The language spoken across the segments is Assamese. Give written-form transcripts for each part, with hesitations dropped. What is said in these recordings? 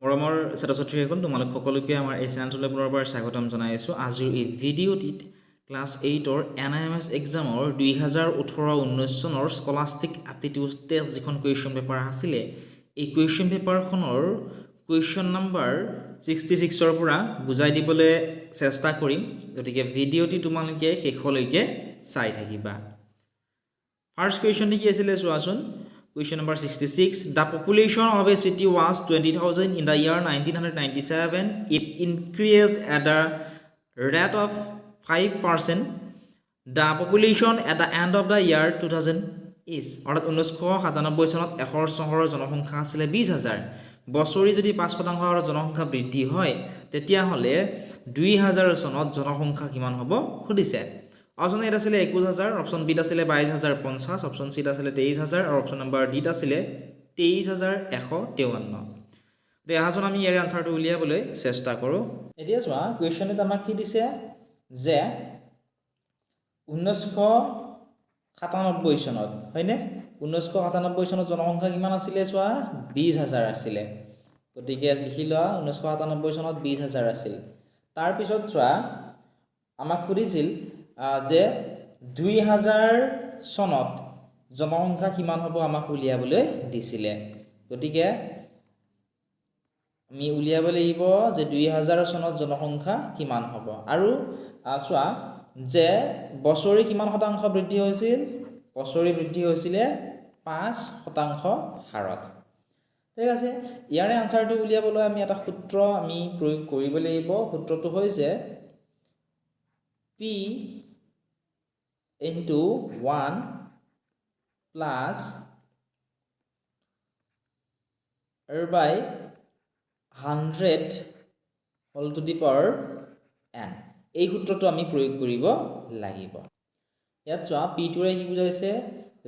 মৰমৰ ছাত্ৰ-ছাত্ৰীসকল তোমালোক সকলোকে আমাৰ এই চেনেলটোলৈ পুনৰবাৰ স্বাগতম জনাই আছোঁ। আজিৰ এই ভিডিঅ'টিত ক্লাছ 8ৰ NIMS এক্সামৰ 2018-19 চনৰ স্কলাষ্টিক এপ্টিটিউড টেষ্ট যিখন কুৱেশ্যন পেপাৰ আছিলে, এই কুৱেশ্যন পেপাৰখনৰ কুৱেশ্যন নাম্বাৰ 66ৰ পৰা বুজাই দিবলৈ চেষ্টা কৰিম। গতিকে ভিডিঅ'টি তোমালোকে শেষলৈকে চাই থাকিবা। ফাৰ্ষ্ট কুৱেশ্যনটি কি আছিলে চোৱাচোন। Question number 66. The population of a city was 20,000 in the year 1997. It increased at the rate of 5%. The population at the end of the year 2000 is. অৰ্থাৎ 1997 চনত এশৰ চহৰৰ জনসংখ্যা আছিলে 20,000। বছৰি যদি 5% হাৰত জনসংখ্যা বৃদ্ধি হয় তেতিয়াহ'লে 2000 চনত জনসংখ্যা কিমান হ'ব সুধিছে। অপশ্যন এ আছিলে 21,000, অপশ্যন বিত আছিলে 22,050, অপশ্যন চিত আছিলে 23,000 আৰু অপশ্যন নম্বৰ ডিত আছিলে 23,153। দে আহাচোন আমি ইয়াৰ আনসাৰটো উলিয়াবলৈ চেষ্টা কৰোঁ। এতিয়া চোৱা কুৱেশ্যনত আমাক কি দিছে যে 1997 চনত হয়নে, 1997 চনত জনসংখ্যা কিমান আছিলে চোৱা 20,000 আছিলে। গতিকে লিখি লোৱা 1997 চনত 20,000 আছিল। তাৰপিছত চোৱা আমাক সুধিছিল যে 2000 চনত জনসংখ্যা কিমান হ'ব আমাক উলিয়াবলৈ দিছিলে। গতিকে আমি উলিয়াব লাগিব যে 2000 চনত জনসংখ্যা কিমান হ'ব। আৰু চোৱা যে বছৰি কিমান শতাংশ বৃদ্ধি হৈছিল, বছৰি বৃদ্ধি হৈছিলে 5% হাৰত। ঠিক আছে, ইয়াৰে আনসাৰটো উলিয়াবলৈ আমি এটা সূত্ৰ আমি প্ৰয়োগ কৰিব লাগিব। সূত্ৰটো হৈছে P into 1 plus r by 100 whole to the power n। এই সূত্ৰটো আমি প্ৰয়োগ কৰিব লাগিব। ইয়াত চোৱা P2ৰে কি বুজাইছে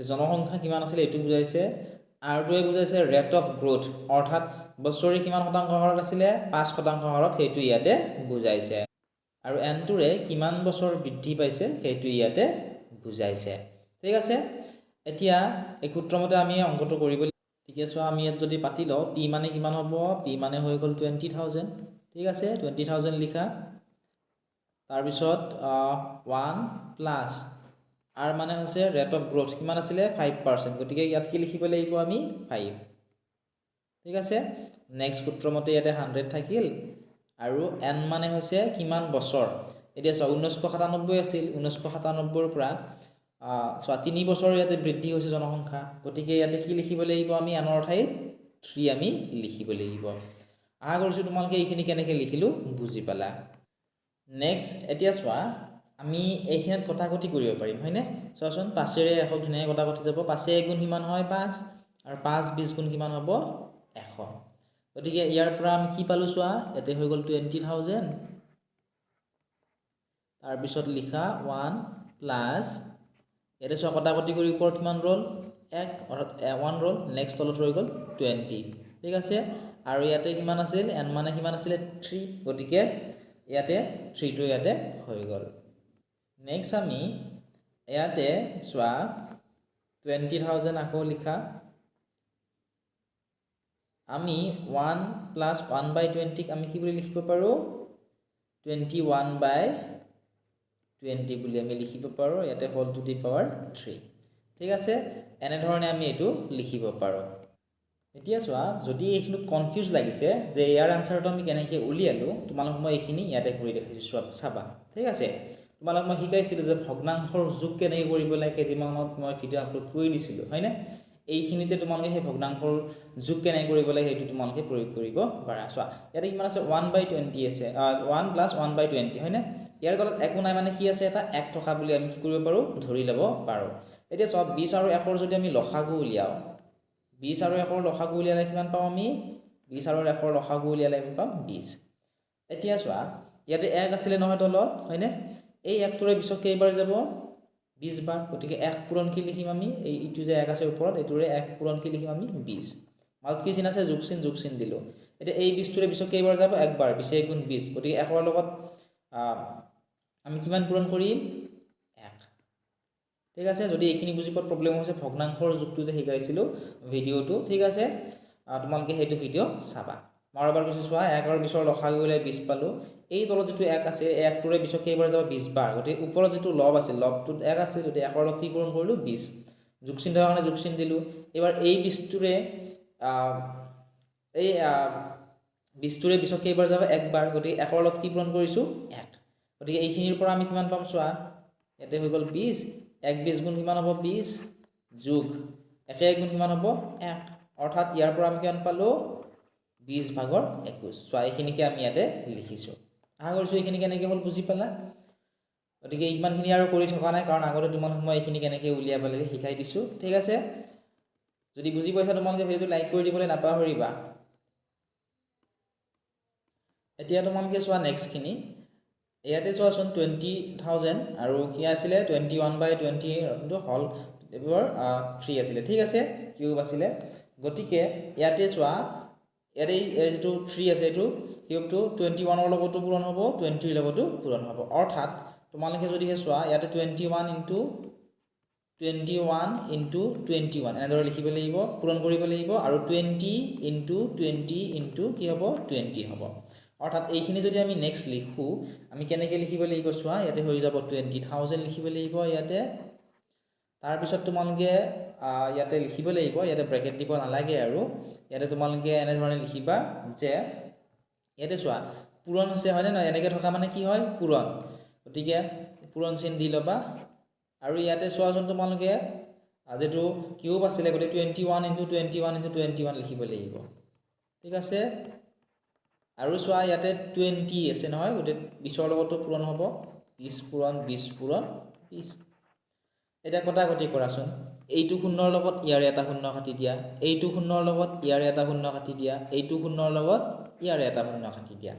জনসংখ্যা কিমান আছিলে এইটো বুজাইছে, R2ৱে বুজাইছে ৰেট অফ গ্ৰোথ অৰ্থাৎ বছৰি কিমান শতাংশ হাৰত আছিলে 5% হাৰত, সেইটো ইয়াতে বুজাইছে। আৰু N2ৰে কিমান বছৰ বৃদ্ধি পাইছে সেইটো ইয়াতে বুজাইছে। ঠিক আছে, এতিয়া এই সূত্ৰমতে আমি অংকটো কৰিব লাগিব। ঠিক আছে, আমি ইয়াত যদি পাতি লওঁ P মানে কিমান হ'ব, P মানে হৈ গ'ল 20,000। ঠিক আছে, 20,000 লিখা। তাৰপিছত 1 প্লাছ R মানে হৈছে ৰেট অফ গ্ৰোথ কিমান আছিলে 5%। গতিকে ইয়াত কি লিখিব লাগিব আমি 5। ঠিক আছে, নেক্সট সূত্ৰমতে ইয়াতে 100 থাকিল আৰু n মানে হৈছে কিমান বছৰ। এতিয়া চোৱা 1997 আছিল, 1997ৰ পৰা চোৱা 3 বছৰ ইয়াতে বৃদ্ধি হৈছে জনসংখ্যা। গতিকে ইয়াতে কি লিখিব লাগিব আমি n ৰ ঠাইত 3 আমি লিখিব লাগিব। আশা কৰিছোঁ তোমালোকে এইখিনি কেনেকৈ লিখিলোঁ বুজি পালা। নেক্সট এতিয়া চোৱা আমি এইখিনিত কটাকটি কৰিব পাৰিম হয়নে। চোৱাচোন 5ৰে 100 ধুনীয়াকৈ কটাকটি যাব। 5 × 1 কিমান হয় 5 আৰু 5 20 গুণ কিমান হ'ব 100। গতিকে ইয়াৰ পৰা আমি কি পালোঁ চোৱা ইয়াতে হৈ গ'ল 20,000। তাৰপিছত লিখা 1 প্লাছ ইয়াতে চোৱা কটাকটি কৰি ওপৰত কিমান ৰ'ল 1 অৰ্থাৎ 1 ৰ'ল, নেক্সট তলত ৰৈ গ'ল 20। ঠিক আছে, আৰু ইয়াতে কিমান আছিল n মানে কিমান আছিলে 3। গতিকে ইয়াতে 3টো ইয়াতে হৈ গ'ল। নেক্সট আমি ইয়াতে চোৱা 20,000 আকৌ লিখা। আমি 1 প্লাছ 1/20 আমি কি বুলি লিখিব পাৰোঁ 21/20 বুলি আমি লিখিব পাৰোঁ। ইয়াতে হোল টু দি পাৱাৰ 3। ঠিক আছে, এনেধৰণে আমি এইটো লিখিব পাৰোঁ। এতিয়া চোৱা যদি এইখিনিত কনফিউজ লাগিছে যে ইয়াৰ আনসাৰটো আমি কেনেকৈ উলিয়ালোঁ, তোমালোক মই এইখিনি ইয়াতে কৰি দেখাইছোঁ চাবা। ঠিক আছে, তোমালোক মই শিকাইছিলোঁ যে ভগ্নাংশৰ যোগ কেনেকৈ কৰিব লাগে, কেইদিনমানত মই ভিডিঅ' আপলোড কৰি দিছিলোঁ হয়নে। এইখিনিতে তোমালোকে সেই ভগ্নাংশৰ যোগ কেনেকৈ কৰিব লাগে সেইটো তোমালোকে প্ৰয়োগ কৰিব পাৰা। চোৱা ইয়াতে কিমান আছে 1/20 আছে, 1 প্লাছ 1/20 হয়নে। ইয়াৰ তলত একো নাই মানে কি আছে এটা 1 থকা বুলি আমি কি কৰিব পাৰোঁ ধৰি ল'ব পাৰোঁ। এতিয়া চোৱা 20 আৰু 1ৰ যদি আমি লসাগু উলিয়াওঁ, 20 আৰু 1ৰ লসাগু উলিয়ালে কিমান পাম আমি 20 আৰু 1ৰ লসাগু উলিয়ালে আমি পাম 20। এতিয়া চোৱা ইয়াতে 1 আছিলে নহয় তলত হয়নে, এই 1টোৰে পিছত কেইবাৰ যাব 20 বাৰ। গতিকে 1 পূৰণ কি লিখিম আমি এইটো যে 1 আছে ওপৰত এইটোৰে 1 পূৰণ কি লিখিম আমি 20। মাজত কি চিন আছে যোগ চিন দিলোঁ। এতিয়া এই 20টোৰে পিছত কেইবাৰ যাব একবাৰ, 20 × 20। গতিকে 1ৰ লগত আমি কিমান পূৰণ কৰিম 1। ঠিক আছে, যদি এইখিনি বুজি পোৱাত প্ৰব্লেম হৈছে ভগ্নাংশৰ যোগটো যে শিকাইছিলোঁ ভিডিঅ'টো, ঠিক আছে তোমালোকে সেইটো ভিডিঅ' চাবা। মই এবাৰ কৈছোঁ চোৱা 1 আৰু 20ৰ লসাগু উলিয়াই 20 পালোঁ এই তলত যিটো 1 আছে 1টোৰে 20ক কেইবাৰ যাব 20 বাৰ গতিকে ওপৰত যিটো লব আছে লবটোত 1 আছে গতিকে 1ৰ লগত কি পূৰণ কৰিলোঁ 20 যোগ চিন থকাৰ কাৰণে যোগ চিন দিলোঁ এবাৰ এই 20টোৰে এই 20টোৰে 20ক কেইবাৰ যাব 1 বাৰ গতিকে 1ৰ লগত কি পূৰণ কৰিছোঁ 1 গতিকে এইখিনিৰ পৰা আমি কিমান পাম চোৱা ইয়াতে হৈ গ'ল 20 1 20 গুণ কিমান হ'ব 20 যোগ 1 1 গুণ কিমান হ'ব 1 অৰ্থাৎ ইয়াৰ পৰা আমি কিমান পালোঁ 20 ভাগৰ 21 চোৱা এইখিনিকে আমি ইয়াতে লিখিছোঁ আশা কৰিছোঁ এইখিনি কেনেকৈ হ'ল বুজি পালা গতিকে ইমানখিনি আৰু কৰি থকা নাই কাৰণ আগতে তোমালোক মই এইখিনি কেনেকৈ উলিয়াব লাগে শিকাই দিছোঁ ঠিক আছে যদি বুজি পাইছা তোমালোকে ভিডিঅ'টো লাইক কৰি দিবলৈ নাপাহৰিবা এতিয়া তোমালোকে চোৱা নেক্সটখিনি ইয়াতে চোৱাচোন 20,000 আৰু কি আছিলে 21/20 হল এইবোৰ 3 আছিলে ঠিক আছে কিউব আছিলে গতিকে ইয়াতে চোৱা ইয়াতে যিটো 3 আছে এইটো কিউবটো 21ৰ লগতো পূৰণ হ'ব 20ৰ লগতো পূৰণ হ'ব অৰ্থাৎ তোমালোকে যদি চোৱা ইয়াতে 21 * 21 এনেদৰে লিখিব লাগিব পূৰণ কৰিব লাগিব আৰু 20 * 20 কি হ'ব 20 হ'ব অৰ্থাৎ এইখিনি যদি আমি নেক্সট লিখো আমি কেনেকৈ লিখিব লাগিব চোৱা ইয়াতে হৈ যাব 20,000 লিখিব লাগিব ইয়াতে তাৰ পিছত তোমালোকে ইয়াতে লিখিব লাগিব ইয়াতে ব্ৰেকেট দিব নালাগে আৰু ইয়াতে তোমালোকে এনে ধৰণে লিখিবা যে ইয়াতে চোৱা পূৰণ হৈছে হয়নে নহয় এনেকৈ থকা মানে কি হয় পূৰণ গতিকে পূৰণ চিন দি ল'বা আৰু ইয়াতে চোৱাচোন তোমালোকে যেটো কিউব আছিলে গতিকে 21 * 21 * 21 লিখিব লাগিব ঠিক আছে আৰু চোৱা ইয়াতে 20 আছে নহয় গতিকে 20ৰ লগতো পূৰণ হ'ব 20 পূৰণ 20 পূৰণ 20 এটা কটাকটি কৰাচোন এইটো শূন্যৰ লগত ইয়াৰে এটা শূন্য কাটি দিয়া এইটো শূন্যৰ লগত ইয়াৰে এটা শূন্য কাটি দিয়া এইটো শূন্যৰ লগত ইয়াৰে এটা শূন্য কাটি দিয়া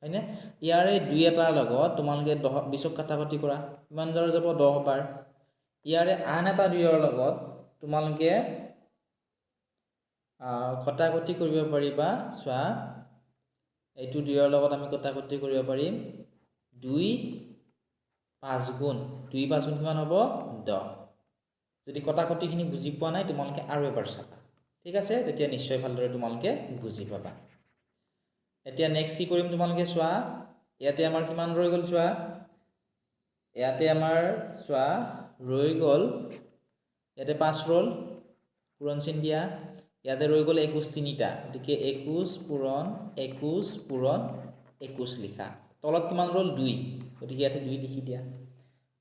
হয়নে ইয়াৰে দুই এটাৰ লগত তোমালোকে 20ক কটাকটি কৰা কিমান বাৰ যাব 10 বাৰ ইয়াৰে আন এটা দুইৰ লগত তোমালোকে কটাকটি কৰিব পাৰিবা চোৱা এইটো 2ৰ লগত আমি কটাকটি কৰিব পাৰিম 2 5 গুণ 2 5 গুণ কিমান হ'ব 10 যদি কটাকটিখিনি বুজি পোৱা নাই তোমালোকে আৰু এবাৰ চাবা ঠিক আছে তেতিয়া নিশ্চয় ভালদৰে তোমালোকে বুজি পাবা এতিয়া নেক্সট কি কৰিম তোমালোকে চোৱা ইয়াতে আমাৰ কিমান ৰৈ গ'ল চোৱা ইয়াতে আমাৰ চোৱা ৰৈ গ'ল ইয়াতে 5 ৰ'ল পূৰণ চিন দিয়া ইয়াতে ৰৈ গ'ল 21 তিনিটা গতিকে 21 পূৰণ 21 লিখা তলত কিমান ৰ'ল 2 গতিকে ইয়াতে 2 লিখি দিয়া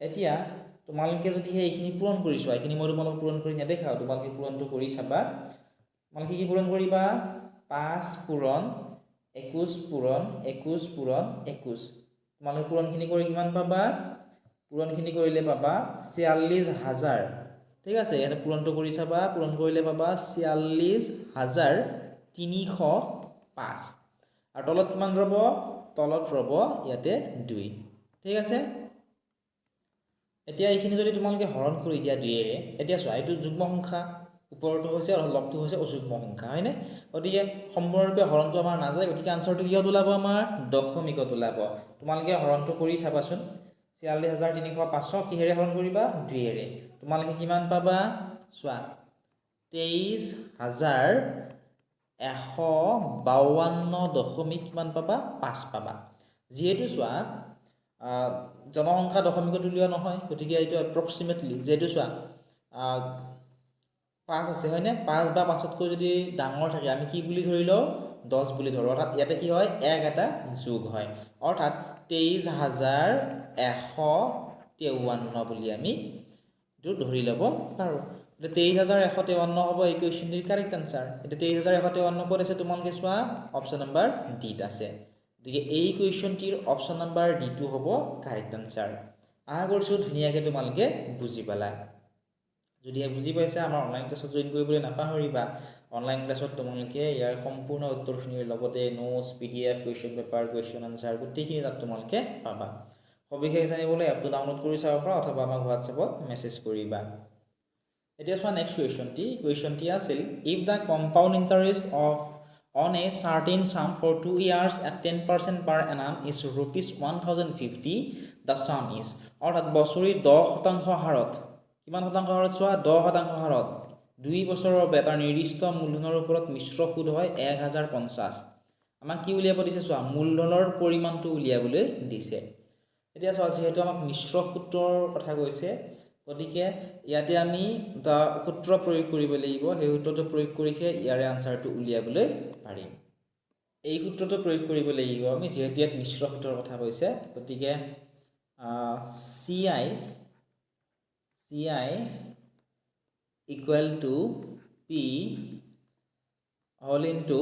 এতিয়া তোমালোকে যদি এইখিনি পূৰণ কৰি চোৱা এইখিনি মই তোমালোকক পূৰণ কৰি নেদেখাও তোমালোকে পূৰণটো কৰি চাবা তোমালোকে কি পূৰণ কৰিবা 5 পূৰণ 21 পূৰণ 21 তোমালোকে পূৰণখিনি কৰি কিমান পাবা পূৰণখিনি কৰিলে পাবা 46,000 ঠিক আছে ইয়াতে পূৰণটো কৰি চাবা পূৰণ কৰিলে পাবা 46,305 আৰু তলত কিমান ৰ'ব তলত ৰ'ব ইয়াতে 2 ঠিক আছে এতিয়া এইখিনি যদি তোমালোকে হৰণ কৰি দিয়া 2ৰে এতিয়া চোৱা এইটো যুগ্ম সংখ্যা ওপৰটো হৈছে আৰু লবটো হৈছে অযুগ্ম সংখ্যা হয়নে গতিকে সম্পূৰ্ণৰূপে হৰণটো আমাৰ নাযায় গতিকে আনসাৰটো কিহত ওলাব আমাৰ দশমিকত ওলাব তোমালোকে হৰণটো কৰি চাবাচোন 46,305 কিহেৰে হৰণ কৰিবা 2ৰে তোমালোকে কিমান পাবা চোৱা 23,152 কিমান পাবা 5 পাবা যেহেতু চোৱা জনসংখ্যা দশমিকত উলিওৱা নহয় গতিকে এইটো এপ্ৰক্সিমেটলি যেহেতু চোৱা 5 আছে হয়নে 5 বা 5তকৈ যদি ডাঙৰ থাকে আমি কি বুলি ধৰি লওঁ 10 বুলি ধৰো অৰ্থাৎ ইয়াতে কি হয় 1 এটা যোগ হয় অৰ্থাৎ 23,153 বুলি আমি এইটো ধৰি ল'ব পাৰোঁ 23,153 হ'ব এই কুৱেশ্যনটিৰ কাৰেক্ট আনসাৰ এতিয়া 23,153 ক'ত আছে তোমালোকে চোৱা অপশ্যন নম্বৰ ডিত আছে গতিকে এই কুৱেশ্যনটিৰ অপশ্যন নম্বৰ ডিটো হ'ব কাৰেক্ট আনসাৰ আশা কৰিছোঁ ধুনীয়াকৈ তোমালোকে বুজি পালা যদি বুজি পাইছা আমাৰ অনলাইন ক্লাছত জইন কৰিবলৈ নাপাহৰিবা অনলাইন ক্লাছত তোমালোকে ইয়াৰ সম্পূৰ্ণ উত্তৰখিনিৰ লগতে notes PDF question paper question answer গোটেইখিনি তাত তোমালোকে পাবা সবিশেষ জানিবলৈ এপটো ডাউনলোড কৰি চাব পাৰা অথবা আমাক হোৱাটছএপত মেছেজ কৰিবা এতিয়া চোৱা নেক্সট কুৱেশ্যনটি আছিল if the compound interest of on a certain sum for 2 years at 10% per annum is rupees 1,050 the sum is অৰ্থাৎ বছৰি 10% হাৰত কিমান শতাংশ হাৰত চোৱা 10% হাৰত 2 বছৰৰ বাবে এটা নিৰ্দিষ্ট মূলধনৰ ওপৰত মিশ্ৰ সুদ হয় 1,050 আমাক কি উলিয়াব দিছে চোৱা মূলধনৰ পৰিমাণটো উলিয়াবলৈ দিছে এতিয়া চোৱা যেহেতু আমাক মিশ্ৰ সূত্ৰৰ কথা কৈছে গতিকে ইয়াতে আমি এটা সূত্ৰ প্ৰয়োগ কৰিব লাগিব সেই সূত্ৰটো প্ৰয়োগ কৰিহে ইয়াৰে আনসাৰটো উলিয়াবলৈ পাৰিম এই সূত্ৰটো প্ৰয়োগ কৰিব লাগিব আমি যেহেতু ইয়াত মিশ্ৰ সূত্ৰৰ কথা কৈছে গতিকে CI equal to P all into